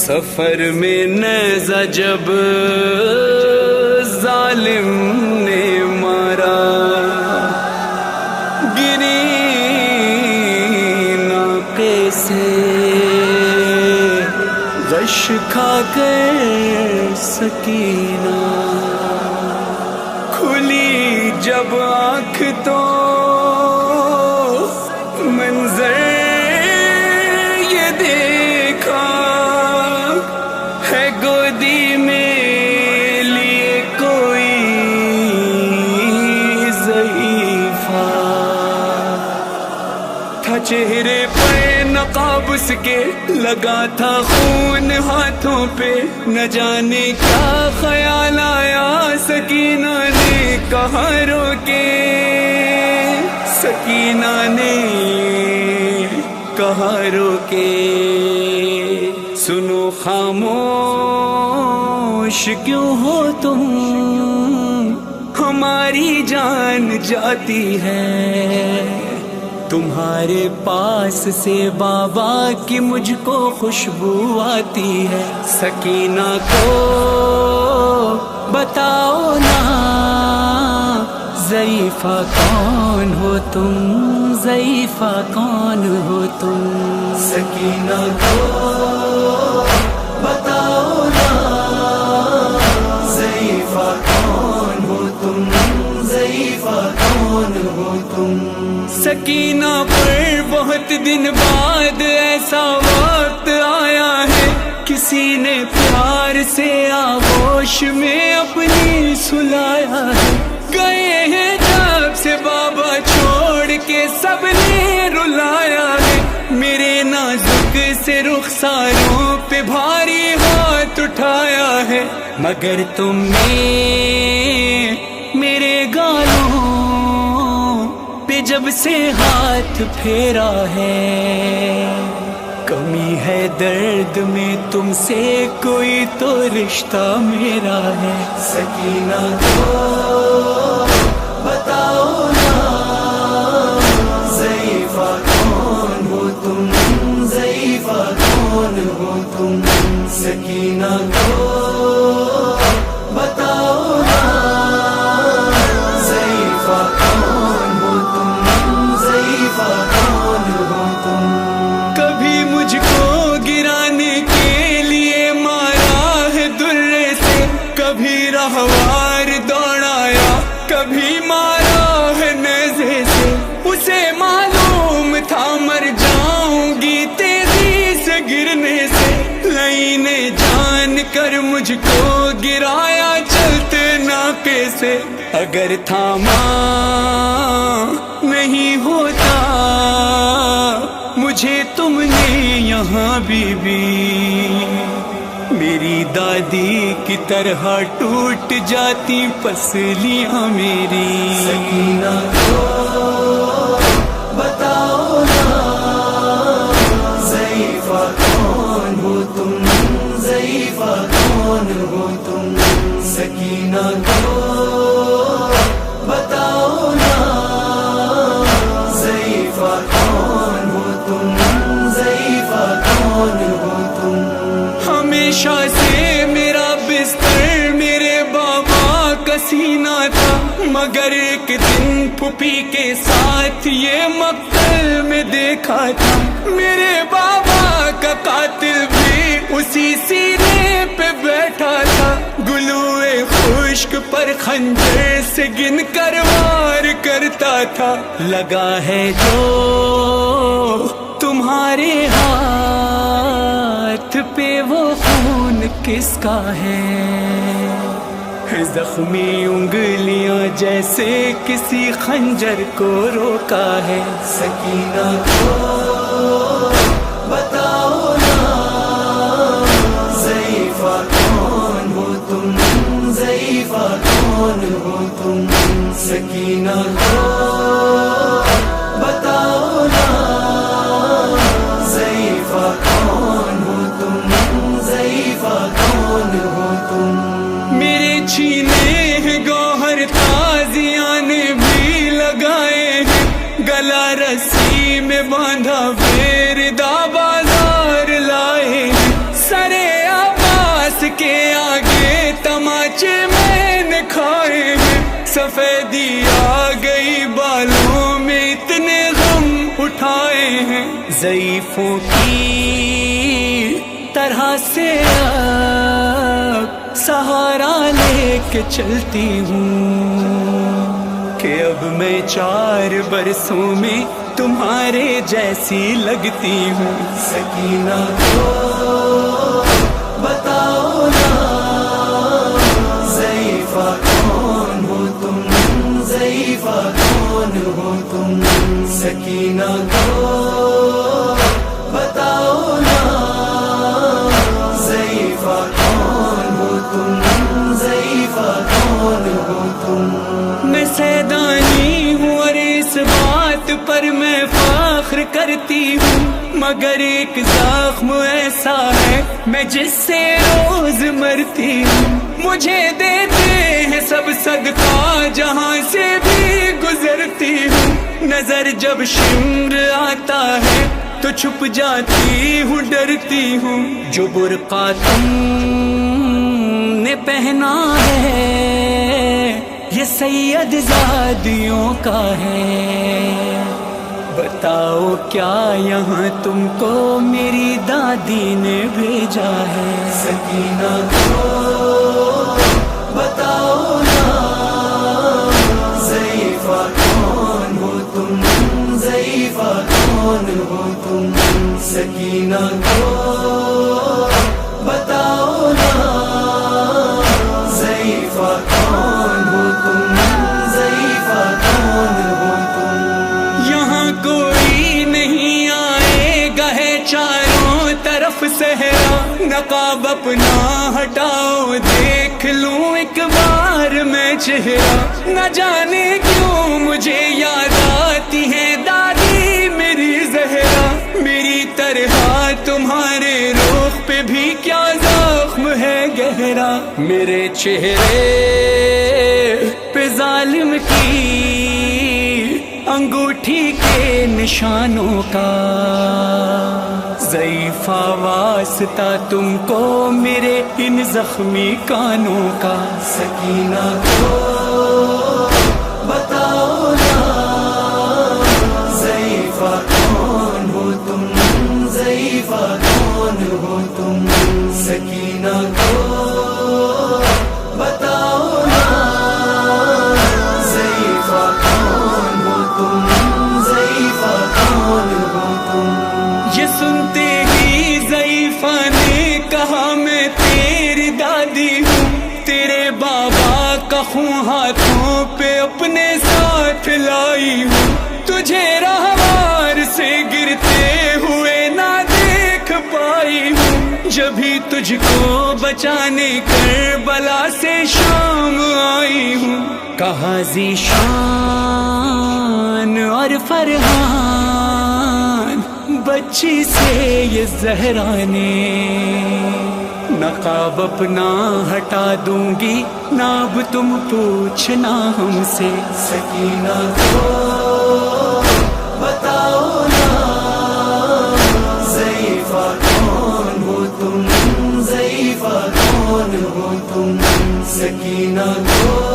سفر میں نیزہ جب ظالم نے مارا، گری ناقے سے غش کھا کر سکینہ، کھلی جب آنکھ تو منظر یہ دیکھا، ہے گودی میں لیے کوئی ضعیفہ، تھا چہرے پر نقاب اس کے، لگا تھا خون ہاتھوں پہ، نہ جانے کیا خیال آیا سکینہ نے کہا رو کے، سکینہ نے کہا رو کے، سنو خاموش کیوں ہو تم، ہماری جان جاتی ہے، تمہارے پاس سے بابا کی مجھ کو خوشبو آتی ہے، سکینہ کو بتاؤ نا ضعیفہ کون ہو تم، ضعیفہ کون ہو تم، سکینہ کو بتاؤ نا ضعیفہ کون ہو تم، ضعیفہ کون ہو تم، سکینہ پر بہت دن بعد ایسا وقت آیا ہے، کسی نے پیار سے آغوش میں اپنی سلایا ہے، گئے ہیں جب سے بابا چھوڑ کے سب نے رلایا ہے، میرے نازک سے رخساروں پہ بھاری ہاتھ اٹھایا ہے، مگر تم نے میرے گالوں پہ جب سے ہاتھ پھیرا ہے، کمی ہے درد میں تم سے کوئی تو رشتہ میرا ہے، سکینہ کو بتاؤ نا ضعیفہ کون ہو تم، ضعیفہ کون ہو تم، سکینہ کو بتاؤ نا ضعیفہ کون ہو تم، ضعیفہ کون ہو تم، کبھی مجھ کو گرانے کے لیے مارا ہے درے سے، کبھی رہوار دوڑایا، کبھی مارا ہے نیزے سے، اسے معلوم تھا مر جاؤں گی تیزی سے گرنے سے، لینے جان کر مجھ کو گرایا چلتے ناقے سے، اگر تھاما نہیں ہوتا مجھے تم نے یہاں بی میری دادی کی طرح ٹوٹ جاتی پسلیاں میری، سکینہ کو بتاؤ نا ضعیفہ کون ہو تم، ضعیفہ کون ہو تم، سکینہ کو بتاؤ نا ضعیفہ کون ہو تم، ضعیفہ کون ہو تم، ہمیشہ سے میرا بستر میرے بابا کا سینہ تھا، مگر ایک دن پھوپھی کے ساتھ یہ مقتل میں دیکھا تھا، میرے بابا کا قاتل بھی اسی سینے پہ بیٹھا تھا، گلوئے خشک پر خنجر سے گن کر وار کرتا تھا، لگا ہے جو تمہارے ہاتھ پہ وہ خون کس کا ہے، زخمی انگلیاں جیسے کسی خنجر کو روکا ہے، سکینہ کو بتاؤ نا ضعیفہ کون ہو تم، ضعیفہ کون ہو تم، سکینہ کو بتاؤ نا ضعیفہ کون ہو تم، ضعیفہ کون ہو تم، میرے چھینے ہیں گوہر تازیاں نے بھی لگائے ہیں، گلا رسی میں باندھا پھر دا بازار لائے، سرے سفیدی آ گئی بالوں میں اتنے غم اٹھائے ہیں ضعیفوں کی طرح سے اب سہارا لے کے چلتی ہوں کہ اب میں 4 برسوں میں تمہارے جیسی لگتی ہوں سکینہ کو بتاؤ نا ضعیفہ کون ہو تم ضعیفہ کون ہو تم سکینہ کو بتاؤ نا ضعیفہ کون ہو تم ضعیفہ کون ہو تم میں سیدانی ہوں اور اس بات پر میں فخر کرتی ہوں مگر ایک زخم ایسا ہے میں جس سے روز مرتی ہوں مجھے دیتے ہیں سب صدقہ جہاں سے بھی گزرتی ہوں نظر جب شمر آتا ہے تو چھپ جاتی ہوں ڈرتی ہوں جو برقع تم نے پہنا ہے یہ سید زادیوں کا ہے بتاؤ کیا یہاں تم کو میری دادی نے بھیجا ہے سکینہ کو بتاؤ نا ضعیفہ کون ہو تم ضعیفہ کون ہو تم سکینہ کو بتاؤ نا ضعیفہ کون ہو تم ضعیفہ کون ہو تم یہاں کوئی نہیں آئے گا ہے چاروں طرف صحرا نقاب اپنا ہٹاؤ دیکھ لوں ایک بار میں چہرہ نہ جانے کیوں مجھے یاد آتی ہے دادی میری زہرا میری طرح تمہارے رخ پہ بھی کیا زخم ہے گہرا میرے چہرے پہ ظالم کی انگوٹھی کے نشانوں کا ضعیفہ واسطہ تم کو میرے ان زخمی کانوں کا سکینہ کو بتاؤ نا ضعیفہ کون ہو تم ضعیفہ کون ہو تم سکینہ کو بتاؤ نا ضعیفہ کون ہو تم ضعیفہ کون ہو تم یہ سنتے ہی ضعیفہ نے کہا میں تیری دادی ہوں تیرے بابا کا خون ہاتھوں پہ اپنے ساتھ لائی ہوں تجھے راہوار سے گرتے ہوئے نہ دیکھ پائی ہوں جبھی تجھ کو بچانے کربلا سے شام آئی ہوں کہا ذیشان اور فرحان بچی سے یہ زہرا نے نقاب اپنا ہٹا دوں گی نہ اب تم پوچھنا ہم سے سکینہ کو بتاؤ نا ضعیفہ کون ہو تم ضعیفہ کون ہو تم سکینہ کو